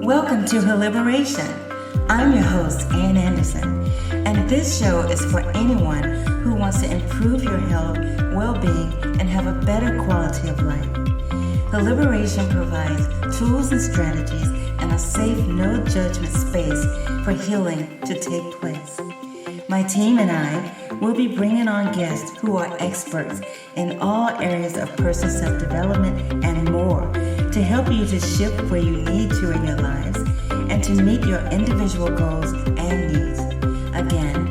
Welcome to Healiberation. I'm your host, Ann Anderson, and this show is for anyone who wants to improve your health, well-being, and have a better quality of life. Healiberation provides tools and strategies and a safe, no-judgment space for healing to take place. My team and I will be bringing on guests who are experts in all areas of personal self-development and more to help you to shift where you need to in your lives and to meet your individual goals and needs. Again,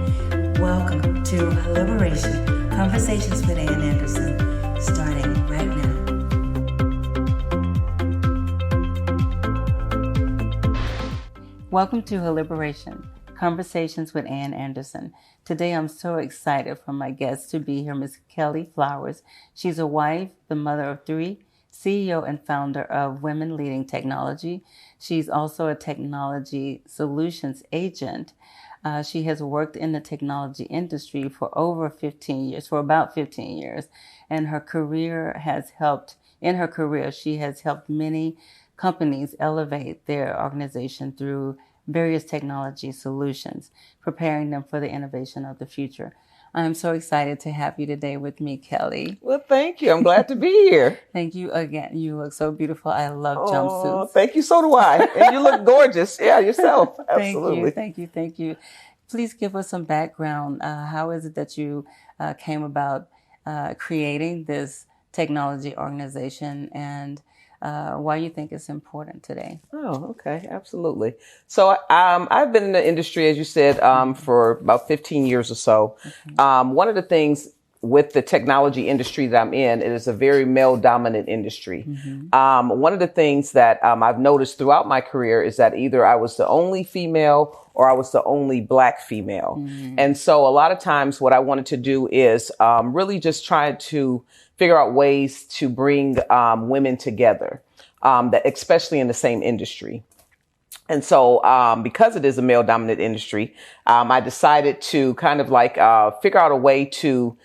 welcome to Healiberation, Conversations with Ann Anderson, starting right now. Welcome to Healiberation, Conversations with Ann Anderson. Today I'm so excited for my guest to be here, Ms. Kelly Flowers. She's a wife, the mother of three, CEO and founder of Women Leading Technology. She's also a technology solutions agent. She has worked in the technology industry for about 15 years. And in her career, she has helped many companies elevate their organization through various technology solutions, preparing them for the innovation of the future. I'm so excited to have you today with me, Kelly. Well, thank you. I'm glad to be here. Thank you again. You look so beautiful. I love jumpsuits. Thank you. So do I. And you look gorgeous. Yeah, yourself. Absolutely. Thank you. Please give us some background. How is it that you came about creating this technology organization and why you think it's important today? Oh, okay. Absolutely. So I've been in the industry, as you said, for about 15 years or so. Okay. One of the things with the technology industry that I'm in, it is a very male-dominant industry. Mm-hmm. One of the things that I've noticed throughout my career is that either I was the only female or I was the only Black female. Mm-hmm. And so a lot of times what I wanted to do is really just try to figure out ways to bring women together, that especially in the same industry. And so because it is a male-dominant industry, I decided to kind of like figure out a way to,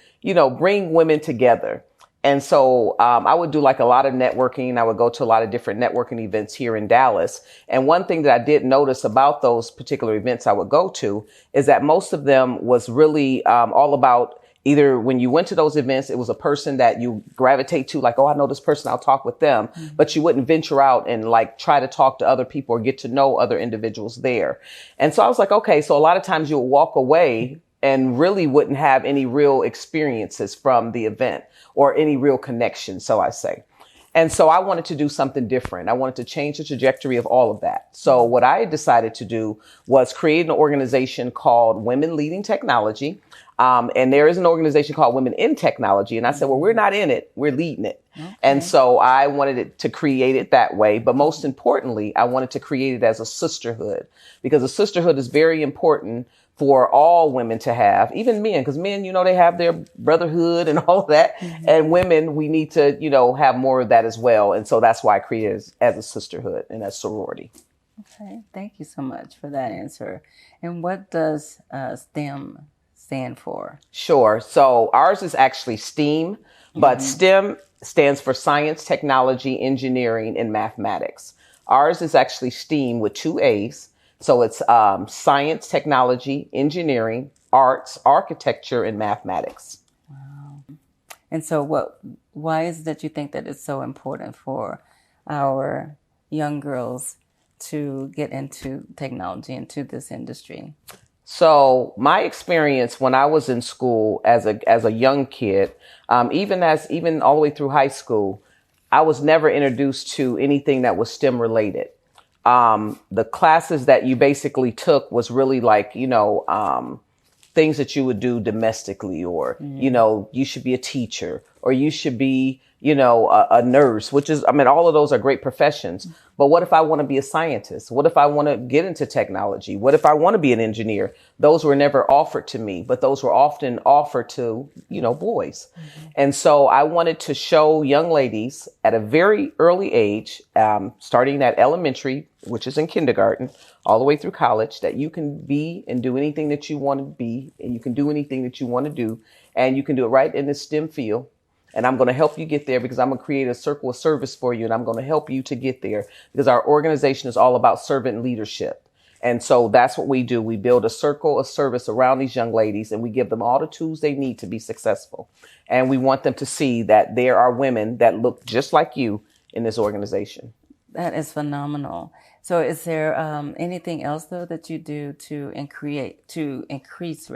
bring women together. And so I would do like a lot of networking. I would go to a lot of different networking events here in Dallas. And one thing that I did notice about those particular events I would go to is that most of them was really all about either when you went to those events, it was a person that you gravitate to, like, oh, I know this person, I'll talk with them. Mm-hmm. But you wouldn't venture out and like try to talk to other people or get to know other individuals there. And so I was like, okay, so a lot of times you'll walk away and really wouldn't have any real experiences from the event or any real connection, so I say. And so I wanted to do something different. I wanted to change the trajectory of all of that. So what I decided to do was create an organization called Women Leading Technology. And there is an organization called Women in Technology. And I said, well, we're not in it, we're leading it. Okay. And so I wanted to create it that way. But most importantly, I wanted to create it as a sisterhood, because a sisterhood is very important for all women to have, even men, because men, they have their brotherhood and all of that. Mm-hmm. And women, we need to, have more of that as well. And so that's why I created it as a sisterhood and a sorority. Okay. Thank you so much for that answer. And what does STEM stand for? Sure. So ours is actually STEAM, but STEM stands for science, technology, engineering, and mathematics. Ours is actually STEAM with 2 A's. So it's science, technology, engineering, arts, architecture, and mathematics. Wow. And so why is it that you think that it's so important for our young girls to get into technology, into this industry? So my experience when I was in school as a young kid, even all the way through high school, I was never introduced to anything that was STEM related. The classes that you basically took was really like, things that you would do domestically, or, you should be a teacher, or you should be, a nurse, which is, all of those are great professions. But what if I want to be a scientist? What if I want to get into technology? What if I want to be an engineer? Those were never offered to me, but those were often offered to, boys. Mm-hmm. And so I wanted to show young ladies at a very early age, starting at elementary, which is in kindergarten, all the way through college, that you can be and do anything that you want to be, and you can do anything that you want to do, and you can do it right in the STEM field. And I'm going to help you get there because I'm going to create a circle of service for you. And I'm going to help you to get there because our organization is all about servant leadership. And so that's what we do. We build a circle of service around these young ladies and we give them all the tools they need to be successful. And we want them to see that there are women that look just like you in this organization. That is phenomenal. So is there anything else, though, that you do to increase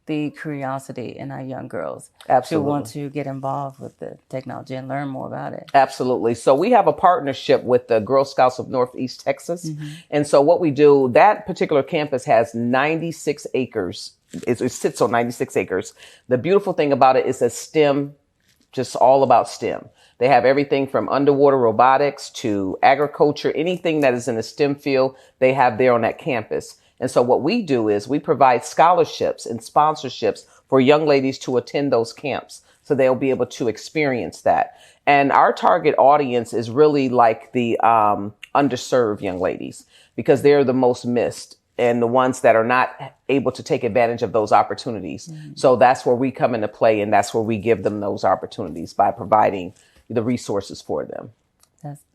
the curiosity in our young girls Absolutely. to want to get involved with the technology and learn more about it? Absolutely. So we have a partnership with the Girl Scouts of Northeast Texas. And so what we do, that particular campus has 96 acres. It sits on 96 acres. The beautiful thing about it is a STEM, just all about STEM. They have everything from underwater robotics to agriculture, anything that is in the STEM field, they have there on that campus. And so what we do is we provide scholarships and sponsorships for young ladies to attend those camps. So they'll be able to experience that. And our target audience is really like the underserved young ladies because they're the most missed and the ones that are not able to take advantage of those opportunities. So that's where we come into play. And that's where we give them those opportunities by providing the resources for them.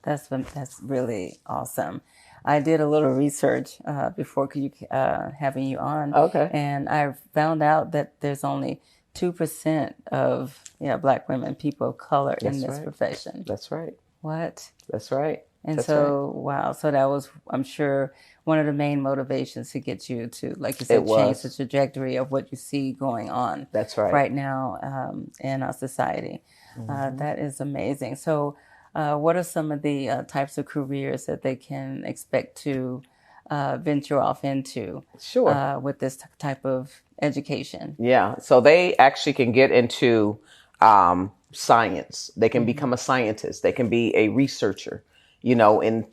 That's really awesome. I did a little research before having you on. Okay. And I found out that there's only 2% of Black women, people of color in this profession. That's right. What? That's right. And That's so, wow. So that was, I'm sure, one of the main motivations to get you to, like you said, change the trajectory of what you see going on. That's right. Right now in our society. That is amazing. So what are some of the types of careers that they can expect to venture off into with this type of education? Yeah. So they actually can get into science. They can become a scientist. They can be a researcher, and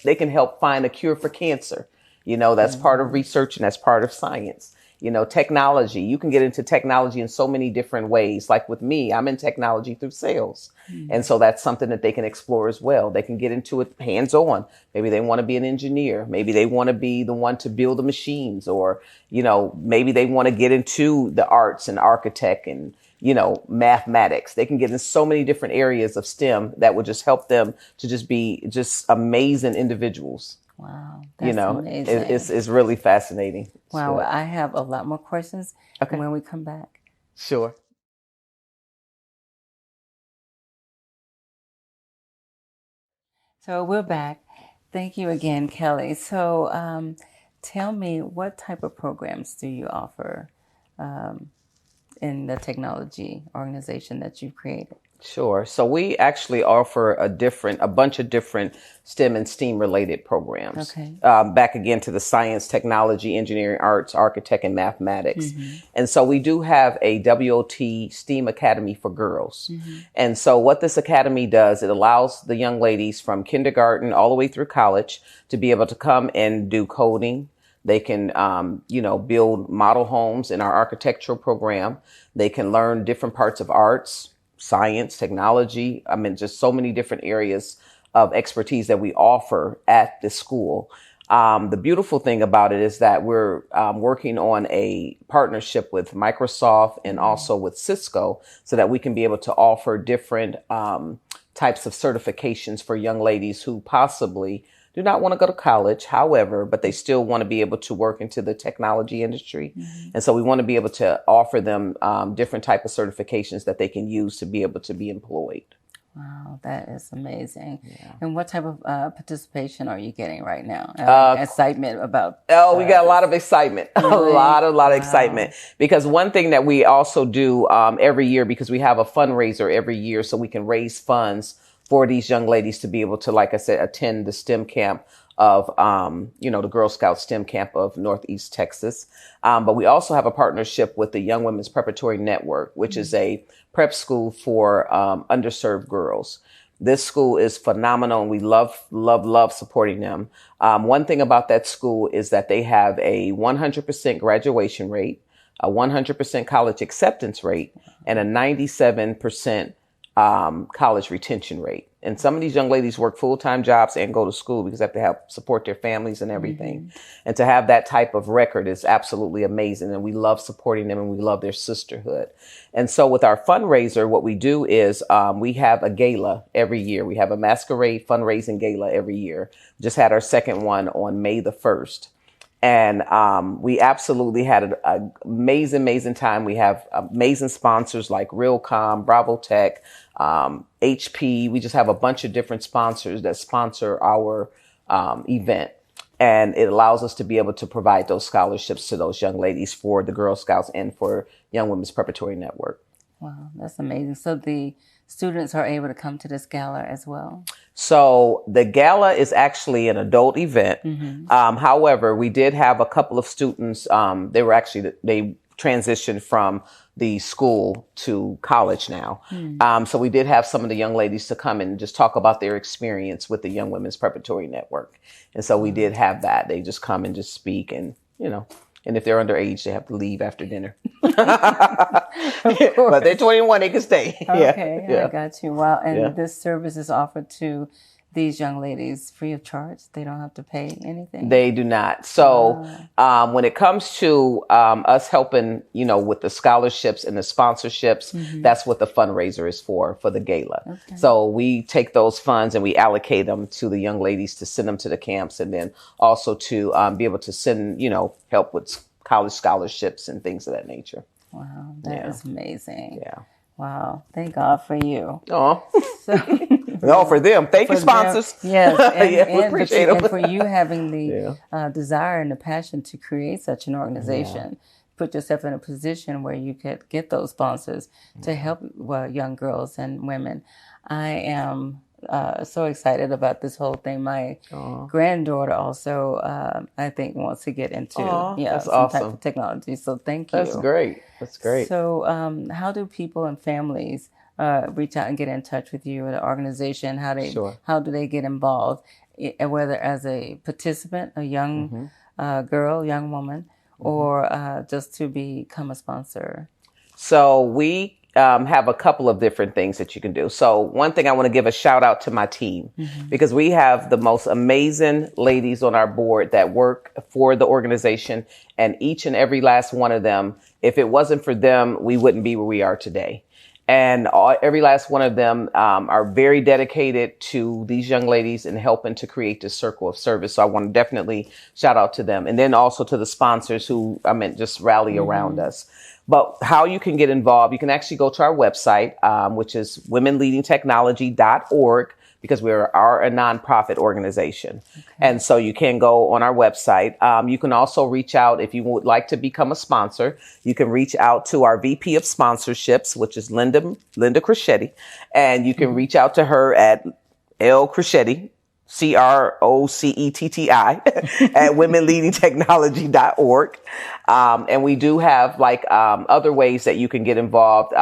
they can help find a cure for cancer. That's part of research and that's part of science. Technology, you can get into technology in so many different ways. Like with me, I'm in technology through sales. And so that's something that they can explore as well. They can get into it hands-on. Maybe they want to be an engineer. Maybe they want to be the one to build the machines or, maybe they want to get into the arts and architect and, mathematics. They can get in so many different areas of STEM that would just help them to just be just amazing individuals. Wow. That's amazing. It's really fascinating. Wow. Well, I have a lot more questions when we come back. Sure. So we're back. Thank you again, Kelly. So tell me, what type of programs do you offer in the technology organization that you've created? Sure. So we actually offer a bunch of different STEM and STEAM related programs. Okay. Back again to the science, technology, engineering, arts, architect, and mathematics. And so we do have a WOT STEAM Academy for girls. And so what this academy does, it allows the young ladies from kindergarten all the way through college to be able to come and do coding. They can, build model homes in our architectural program. They can learn different parts of arts, science, technology. Just so many different areas of expertise that we offer at the school. The beautiful thing about it is that we're working on a partnership with Microsoft and also with Cisco so that we can be able to offer different types of certifications for young ladies who possibly do not want to go to college, however, but they still want to be able to work into the technology industry. And so we want to be able to offer them different type of certifications that they can use to be able to be employed. Wow, that is amazing. Yeah. And what type of participation are you getting right now? Excitement about? We got a lot of excitement, really? a lot of excitement. Because one thing that we also do every year, because we have a fundraiser every year, so we can raise funds for these young ladies to be able to, like I said, attend the STEM camp of, the Girl Scout STEM camp of Northeast Texas. But we also have a partnership with the Young Women's Preparatory Network, which is a prep school for underserved girls. This school is phenomenal and we love supporting them. One thing about that school is that they have a 100% graduation rate, a 100% college acceptance rate, and a 97% college retention rate. And some of these young ladies work full-time jobs and go to school because they have to support their families and everything. And to have that type of record is absolutely amazing. And we love supporting them and we love their sisterhood. And so with our fundraiser, what we do is we have a gala every year. We have a masquerade fundraising gala every year. Just had our second one on May the 1st. And we absolutely had an amazing time. We have amazing sponsors like Realcomm, Bravo Tech, HP. We just have a bunch of different sponsors that sponsor our event. And it allows us to be able to provide those scholarships to those young ladies for the Girl Scouts and for Young Women's Preparatory Network. Wow, that's amazing. So the students are able to come to this gala as well? So the gala is actually an adult event. However, we did have a couple of students. They transitioned from the school to college now. So we did have some of the young ladies to come and just talk about their experience with the Young Women's Preparatory Network. And so we did have that. They just come and just speak and, and if they're underage, they have to leave after dinner. But they're 21, they can stay. Okay, Yeah. I got you. Wow. And this service is offered to these young ladies free of charge? They don't have to pay anything? They do not. So when it comes to us helping, with the scholarships and the sponsorships, that's what the fundraiser is for the gala. Okay. So we take those funds and we allocate them to the young ladies to send them to the camps, and then also to be able to send, help with college scholarships and things of that nature. Wow, that is amazing. Yeah. Wow. Thank God for you. Oh, no, for them. Thank you, sponsors. Yes. And, appreciate them. And for you having the desire and the passion to create such an organization, put yourself in a position where you could get those sponsors to help young girls and women. I am so excited about this whole thing. My granddaughter also, I think, wants to get into some type of technology. So thank you. That's great. That's great. So how do people and families reach out and get in touch with you or the organization? How do they get involved, whether as a participant, a young girl, young woman, or just to become a sponsor? So we have a couple of different things that you can do. So one thing, I want to give a shout out to my team, because we have the most amazing ladies on our board that work for the organization, and each and every last one of them, if it wasn't for them, we wouldn't be where we are today. And every last one of them are very dedicated to these young ladies and helping to create this circle of service. So I want to definitely shout out to them. And then also to the sponsors who, just rally around us. But how you can get involved, you can actually go to our website, which is womenleadingtechnology.org, because we are a nonprofit organization. Okay. And so you can go on our website. You can also reach out if you would like to become a sponsor. You can reach out to our VP of sponsorships, which is Linda Crescetti. And you can reach out to her at L Crescetti, Crocetti at womenleadingtechnology.org. And we do have other ways that you can get involved.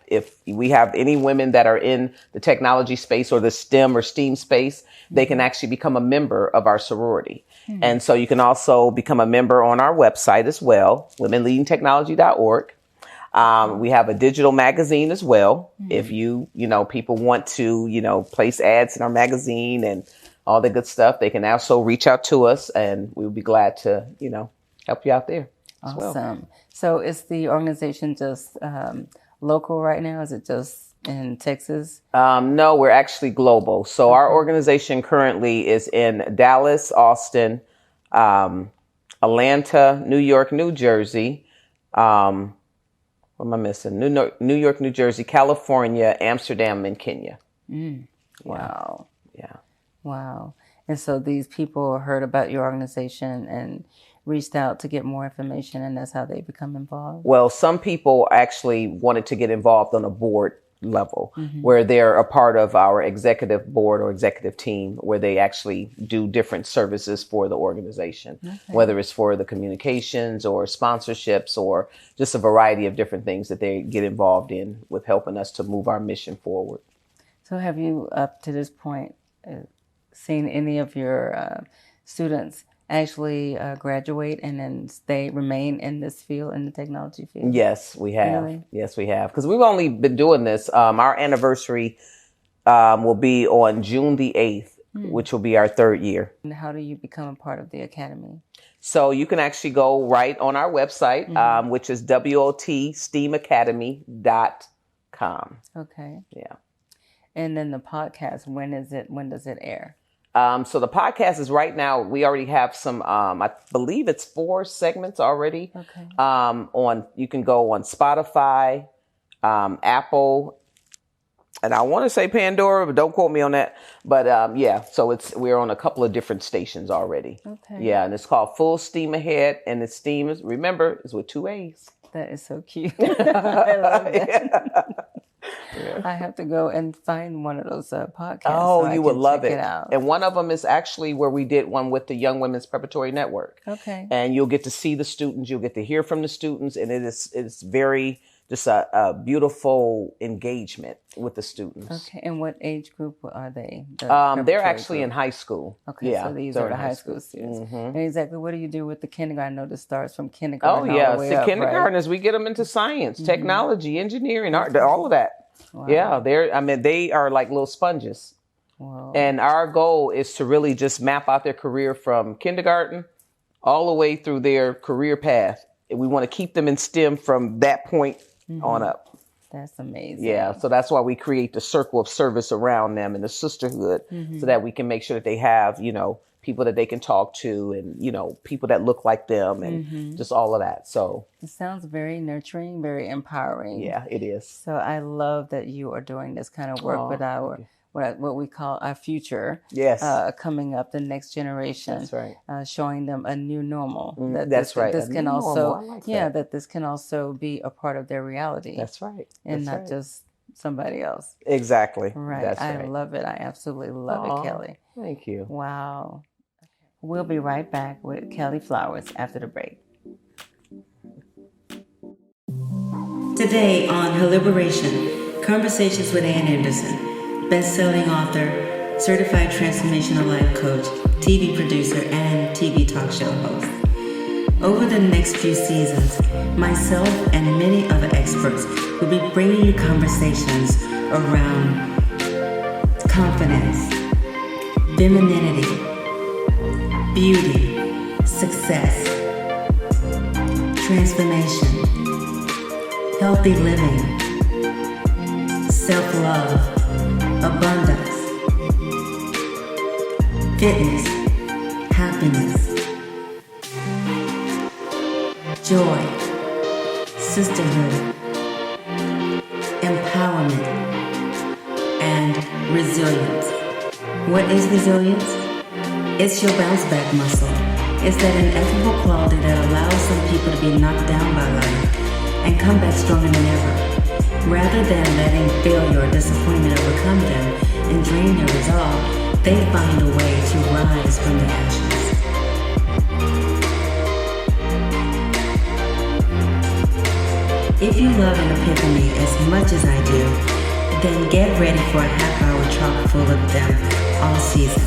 If we have any women that are in the technology space or the STEM or STEAM space, they can actually become a member of our sorority. And so you can also become a member on our website as well, womenleadingtechnology.org. We have a digital magazine as well. If people want to, place ads in our magazine and all the good stuff, they can also reach out to us, and we'll be glad to, help you out there as well. Awesome. So is the organization just local right now? Is it just in Texas? No, we're actually global. So our organization currently is in Dallas, Austin, Atlanta, New York, New Jersey. What am I missing? New York, New Jersey, California, Amsterdam, and Kenya. Wow. Yeah. Wow. And so these people heard about your organization and reached out to get more information, and that's how they become involved? Well, some people actually wanted to get involved on a board level, where they're a part of our executive board or executive team, where they actually do different services for the organization, whether it's for the communications or sponsorships or just a variety of different things that they get involved in with helping us to move our mission forward. So have you, up to this point, seen any of your students actually graduate and then remain in this field, in the technology field? Yes, we have. Really? Yes, we have. Because we've only been doing this. Our anniversary will be on June the 8th, which will be our 3rd year. And how do you become a part of the academy? So you can actually go right on our website, which is WOTSTEAMacademy.com. Okay. Yeah. And then the podcast, when does it air? So the podcast is right now, we already have some, I believe it's 4 segments already. Okay. You can go on Spotify, Apple, and I want to say Pandora, but don't quote me on that. But yeah, so we're on a couple of different stations already. Okay. Yeah, and it's called Full Steam Ahead, and the steam is, remember, is with 2 A's. That is so cute. I love that. Yeah. I have to go and find one of those podcasts. Oh, so you would love it. Out. And one of them is actually where we did one with the Young Women's Preparatory Network. Okay. And you'll get to see the students. You'll get to hear from the students. And it's very just a beautiful engagement with the students. Okay. And what age group are they? They're actually in high school. Okay. Yeah, So these are the high school students. Mm-hmm. And exactly what do you do with the kindergarten? I know this starts from kindergarten. Oh, yeah. All the way So up, kindergartners, right? we get them into science, technology, engineering, art, all of that. Wow. Yeah. They are like little sponges. Wow. And our goal is to really just map out their career from kindergarten all the way through their career path. And we want to keep them in STEM from that point on up. That's amazing. Yeah. So that's why we create the circle of service around them and the sisterhood so that we can make sure that they have, people that they can talk to and, people that look like them and just all of that. So it sounds very nurturing, very empowering. yeah, it is. So I love that you are doing this kind of work with our what we call our future. Yes. Coming up, the next generation. That's right. Showing them a new normal. That's right. This A can new also, normal. I like that. that this can also be a part of their reality. That's right. And That's not right. just somebody else. Exactly. Right. That's I right. love it. I absolutely love it, Kelly. Thank you. Wow. We'll be right back with Kelly Flowers after the break. Today on Healiberation, Conversations with Ann Anderson, best-selling author, certified transformational life coach, TV producer, and TV talk show host. Over the next few seasons, myself and many other experts will be bringing you conversations around confidence, femininity, beauty, success, transformation, healthy living, self-love, abundance, fitness, happiness, joy, sisterhood, empowerment, and resilience. What is resilience? It's your bounce back muscle. It's that ineffable quality that allows some people to be knocked down by life and come back stronger than ever. Rather than letting failure or disappointment overcome them and drain their resolve, they find a way to rise from the ashes. If you love an epiphany as much as I do, then get ready for a half-hour chock full of them all season.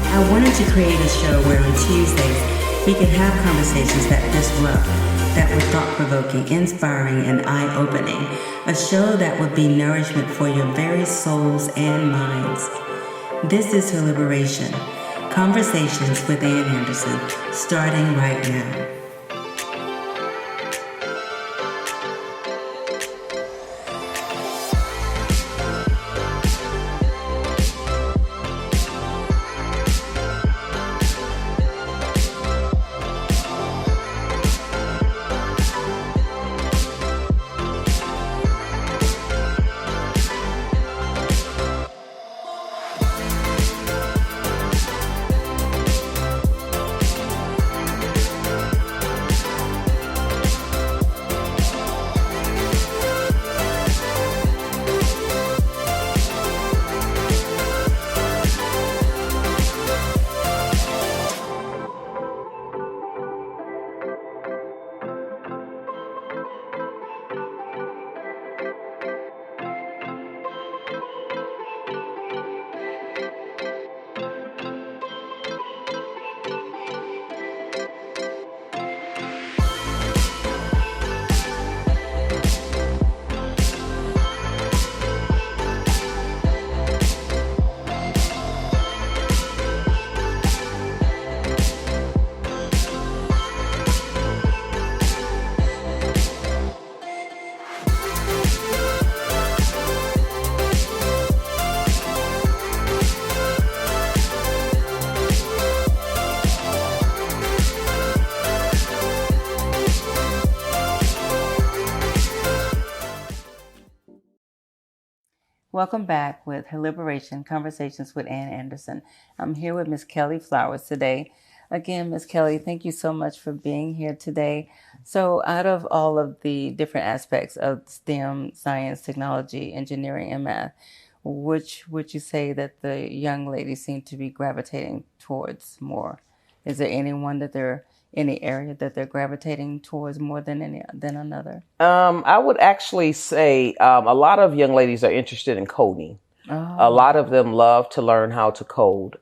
I wanted to create a show where on Tuesdays we can have conversations that disrupt, that were thought-provoking, inspiring, and eye-opening. A show that would be nourishment for your very souls and minds. This is Her Liberation. Conversations with Ann Anderson, starting right now. Welcome back with Healiberation Conversations with Ann Anderson. I'm here with Miss Kelly Flowers today. Again, Miss Kelly, thank you so much for being here today. So out of all of the different aspects of STEM, science, technology, engineering, and math, which would you say that the young ladies seem to be gravitating towards more? Is there any area that they're gravitating towards more than another? I would actually say a lot of young ladies are interested in coding. Oh. A lot of them love to learn how to code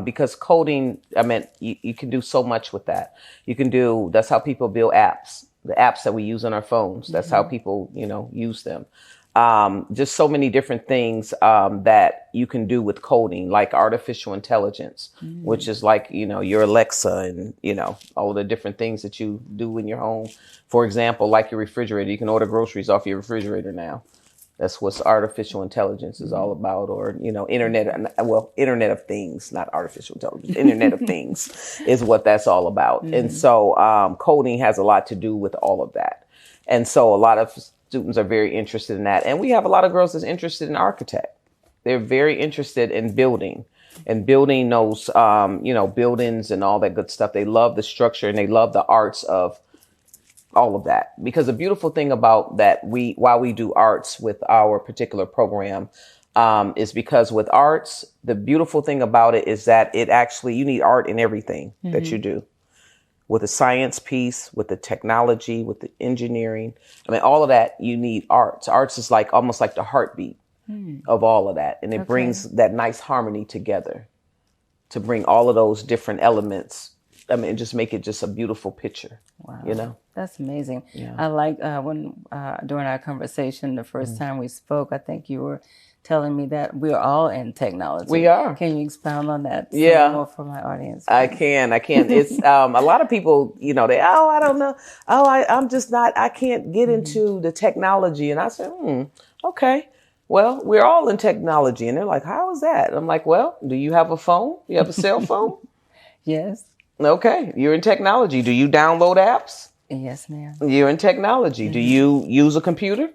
because coding, I mean, you can do so much with that. That's how people build apps, the apps that we use on our phones. That's how people, use them. Just so many different things that you can do with coding, like artificial intelligence, which is like, your Alexa and, all the different things that you do in your home. For example, like your refrigerator, you can order groceries off your refrigerator now. That's what artificial intelligence is all about, or, Internet of Things, not artificial intelligence, Internet of Things is what that's all about. And so coding has a lot to do with all of that. And so a lot of students are very interested in that. And we have a lot of girls that's interested in architect. They're very interested in building those, buildings and all that good stuff. They love the structure and they love the arts of all of that. Because the beautiful thing about that, while we do arts with our particular program, is because with arts, the beautiful thing about it is that you need art in everything that you do. With the science piece, with the technology, with the engineering, all of that, you need arts. Arts is almost like the heartbeat of all of that. And it brings that nice harmony together to bring all of those different elements. Just make it just a beautiful picture. Wow. That's amazing. Yeah. I like when during our conversation, the first time we spoke, I think you were telling me that we're all in technology. We are. Can you expound on that more for my audience? I can. It's a lot of people, I don't know. I'm just not, I can't get into the technology. And I said, okay. Well, we're all in technology. And they're like, how is that? I'm like, well, do you have a phone? You have a cell phone? Yes. Okay. You're in technology. Do you download apps? Yes, ma'am. You're in technology. Do you use a computer?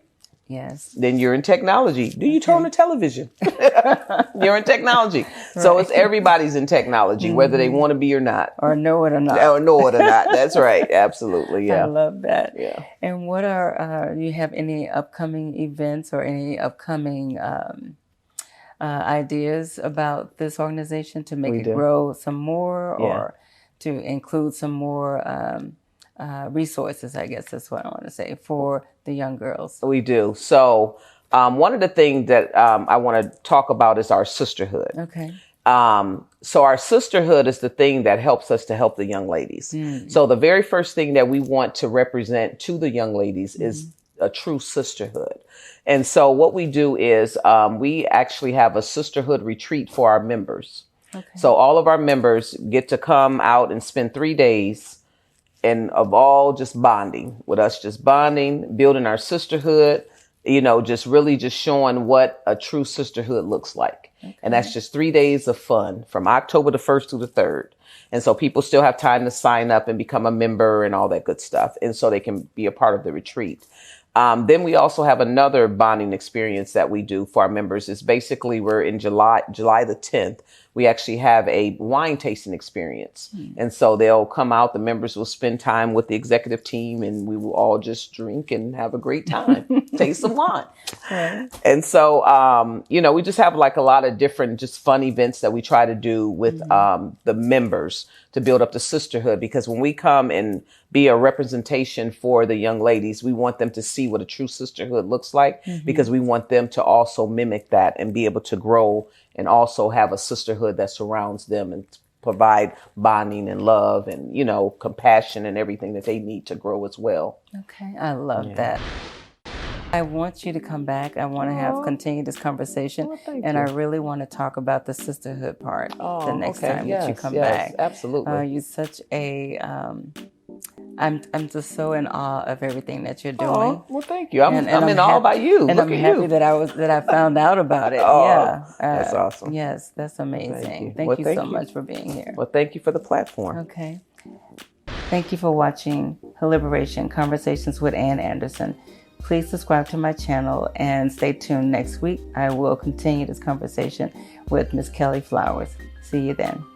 Yes. Then you're in technology. Do you turn on the television? You're in technology. Right. So it's everybody's in technology, whether they want to be or not. Or know it or not. Or know it or not. That's right. Absolutely. Yeah. I love that. Yeah. And what do you have any upcoming events or any upcoming ideas about this organization to make it grow some more or to include some more resources, I guess that's what I want to say, for the young girls? We do. So one of the things that I want to talk about is our sisterhood. Okay. So our sisterhood is the thing that helps us to help the young ladies. So the very first thing that we want to represent to the young ladies is a true sisterhood. And so what we do is we actually have a sisterhood retreat for our members. Okay. So all of our members get to come out and spend 3 days and of all just bonding with us, just bonding, building our sisterhood, just really just showing what a true sisterhood looks like. Okay. And that's just 3 days of fun from October the 1st through the 3rd. And so people still have time to sign up and become a member and all that good stuff. And so they can be a part of the retreat. Then we also have another bonding experience that we do for our members. It's basically we're in July the 10th. We actually have a wine tasting experience. And so they'll come out, the members will spend time with the executive team and we will all just drink and have a great time, taste some wine. Right. And so, we just have like a lot of different just fun events that we try to do with the members to build up the sisterhood. Because when we come and be a representation for the young ladies, we want them to see what a true sisterhood looks like because we want them to also mimic that and be able to grow and also have a sisterhood that surrounds them and provide bonding and love and, compassion and everything that they need to grow as well. Okay. I love that. I want you to come back. I want to continue this conversation. I really want to talk about the sisterhood part the next time that you come back. Absolutely. You're such a, I'm just so in awe of everything that you're doing. Oh, well, thank you. I'm in awe by you. And I'm happy that I found out about it. That's awesome. Yes, that's amazing. Thank you so much for being here. Well, thank you for the platform. Okay. Thank you for watching Healiberation Conversations with Ann Anderson. please subscribe to my channel and stay tuned next week. I will continue this conversation with Miss Kelly Flowers. See you then.